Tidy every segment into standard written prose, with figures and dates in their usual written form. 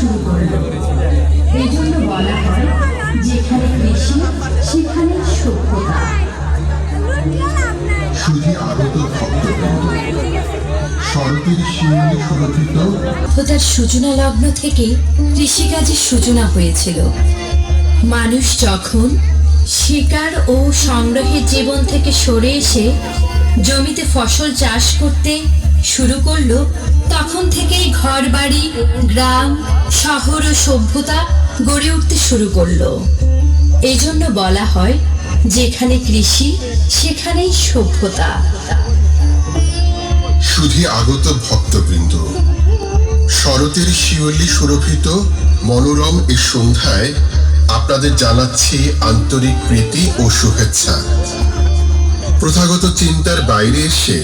শুরু করলো। এই জন্য বলা হয় যেখানে কৃষি সেখানে সভ্যতা। শুধু আগত ভক্তবৃন্দ, শরতের শিউলি সুরভিত সভ্যতার সূচনা লগ্ন থেকে কৃষিকাজের সূচনা হয়েছিল। মানুষ যখন শিকার ও সংগ্রহের জীবন থেকে সরে এসে জমিতে ফসল চাষ করতে শুরু করলো, তখন থেকেই ঘরবাড়ি, গ্রাম, শহর ও সভ্যতা গড়ে উঠতে শুরু করলো। এই জন্য বলা হয় যেখানে কৃষি সেখানেই সভ্যতা। শুধু আগত ভক্তবৃন্দ, শরতের শিউলি সুরভিত মনোরম এই সন্ধ্যায় আপনাদের জানাচ্ছি আন্তরিক প্রীতি ও শুভেচ্ছা। প্রথাগত চিন্তার বাইরে এসে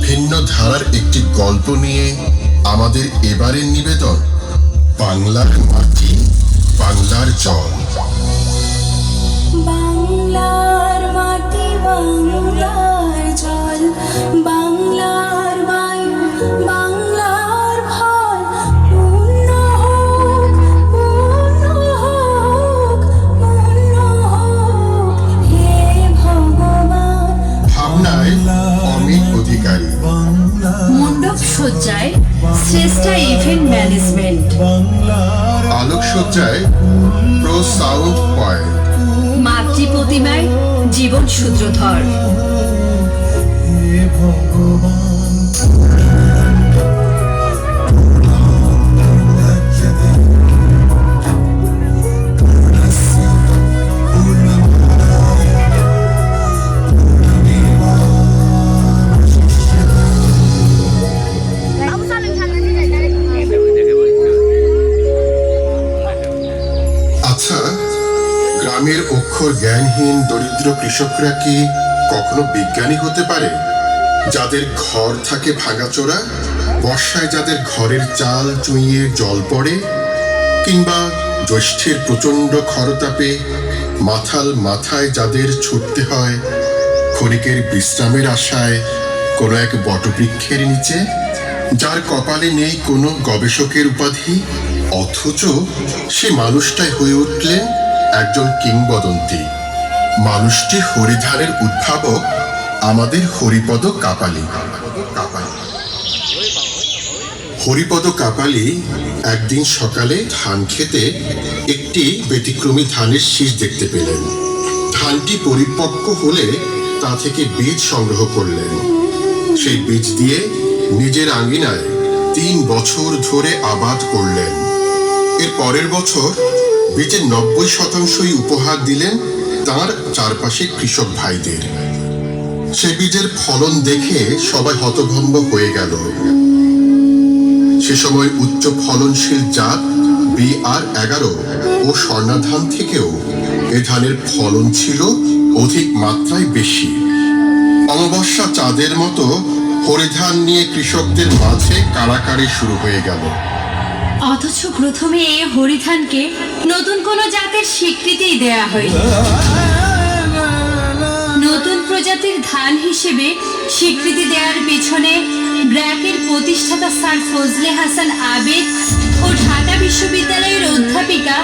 ভিন্ন ধারার একটি গল্প নিয়ে আমাদের এবারের নিবেদন বাংলার মাটি, বাংলার জল। বাংলার মাটি, বাংলার জল, বাংলার বায়ু, বাংলার ফল, পূর্ণ হোক, পূর্ণ হোক, পূর্ণ হোক হে ভগবান। ভাবনায় অমিত অধিকারী, মণ্ডপ সজ্জায় শ্রেষ্ঠা ইভেন্ট ম্যানেজমেন্ট, আলোকসজ্জায় প্রো সাউন্ড পয়েন্ট, মাতৃ প্রতিমায় জীবন সূত্রধর। আচ্ছা, গ্রামের অক্ষর জ্ঞানহীন দরিদ্র কৃষকরা কি কখনো বিজ্ঞানী হতে পারে? যাদের ঘর থাকে ভাঙাচোরা, বর্ষায় যাদের ঘরের চাল চুইয়ে জল পড়ে, কিংবা জ্যৈষ্ঠের প্রচণ্ড খরতাপে মাথাল মাথায় যাদের ছুটতে হয় ক্ষণিকের বিশ্রামের আশায় কোনো এক বটবৃক্ষের নিচে, যার কপালে নেই কোনো গবেষকের উপাধি, অথচ সে মানুষটাই হয়ে উঠলেন একজন কিংবদন্তি। মানুষটি হরিধানের উদ্ভাবক আমাদের হরিপদ কাপালি। হরিপদ কাপালি একদিন সকালে ধান খেতে একটি ব্যতিক্রমী ধানের শীষ দেখতে পেলেন। ধানটি পরিপক্ক হলে তা থেকে বীজ সংগ্রহ করলেন। সেই বীজ দিয়ে নিজের আঙ্গিনায় 3 বছর ধরে আবাদ করলেন। এর পরের বছর বীজের 90% উপহার দিলেন তার চারপাশে কৃষক ভাইদের। সে বীজের ফলন দেখে সবাই হতভম্ব হয়ে গেল। সে সময় উচ্চ ফলনশীল জাত BR11 ও স্বর্ণা ধান থেকেও এ ধানের ফলন ছিল অধিক মাত্রায় বেশি। অমাবস্যা চাঁদের মতো হরিধান নিয়ে কৃষকদের মাঝে কাড়াকাড়ি শুরু হয়ে গেল। অথচ প্রথমে এই হরিধানকে নতুন কোনো জাতের স্বীকৃতিই দেয়া হয়। নতুন প্রজাতির ধান হিসেবে স্বীকৃতি দেওয়ার পেছনে ব্র্যাকের প্রতিষ্ঠাতা স্যার ফজলে হাসান আবেদ ও ঢাকা বিশ্ববিদ্যালয়ের অধ্যাপিকা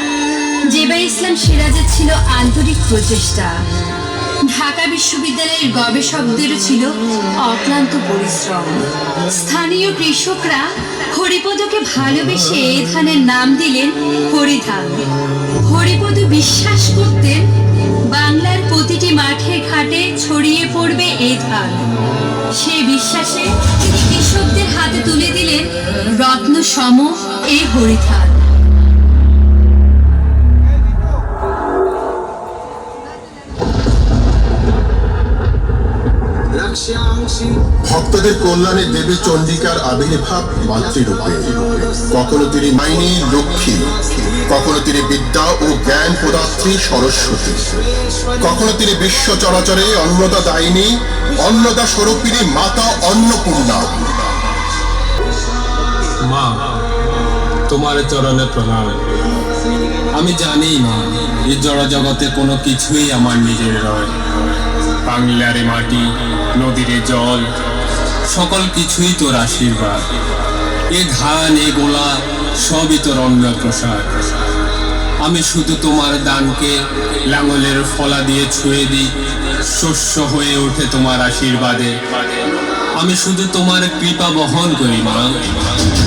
জেবা ইসলাম সিরাজের ছিল আন্তরিক প্রচেষ্টা। ঢাকা বিশ্ববিদ্যালয়ের গবেষকদেরও ছিল অক্লান্ত পরিশ্রম। স্থানীয় কৃষকরা হরিপদকে ভালোবেসে এ ধানের নাম দিলেন হরিধান। হরিপদ বিশ্বাস করতেন বাংলার প্রতিটি মাঠে ঘাটে ছড়িয়ে পড়বে এ ধান। সেই বিশ্বাসে তিনি কৃষকদের হাতে তুলে দিলেন রত্ন সম এই হরিধান। ভক্তদের কল্যাণে দেবী চণ্ডিকার আবির্ভাব মাতৃরূপে। কখনো তিনি মাইনী লক্ষ্মী, কখনো তিনি বিদ্যা ও জ্ঞান প্রদাত্রী সরস্বতী, কখনো তিনি বিশ্ব চরাচরে অন্নদা দায়িনী, অন্নদা স্বরূপিণী মাতা অন্নপূর্ণা। মা, তোমার চরণে প্রণাম। আমি জানি না এই জড় জগতে কোনো কিছুই আমার নিজের নয়। বাংলার মাটি, নদীর জল, সকল কিছুই তোর আশীর্বাদ। এ ধান, এ গোলা, সবই তোর অন্য প্রসাদ। আমি শুধু তোমার দানকে লাঙলের ফলা দিয়ে ছুঁয়ে দিই, শস্য হয়ে ওঠে তোমার আশীর্বাদে। আমি শুধু তোমার কৃপা বহন করি মা।